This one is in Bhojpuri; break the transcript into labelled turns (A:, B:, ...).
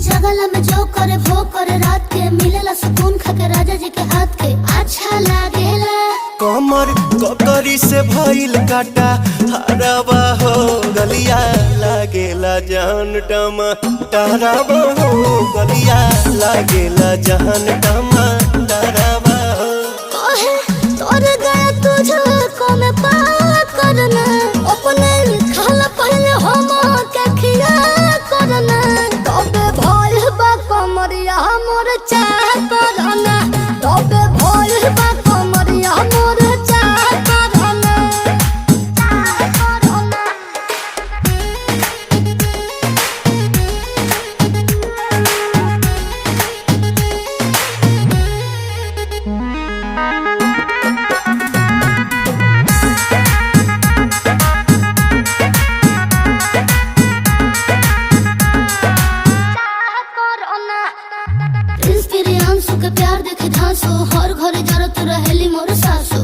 A: जगला में जो करे वो करे रात के मिलेला सुकून खाके राजा जी के हाथ के अच्छा लागेला।
B: कमर ककरी से भइल काटा हराबा हो गलिया लागेला जान टमा डराबा हो गलिया लागेला जान टमा डराबा हो।
A: कहे तोर गया तुझको मैं पार करना अपने खाला पहले हम के खिया करना तबे भइल बा कमरिया मोर चाह करना तबे भइल बा कमरिया मोर चाह करना चाह करना। प्रिंस प्रियांशु के प्यार देखे धांसो हर घरे जरूरत रहेली मोर सासो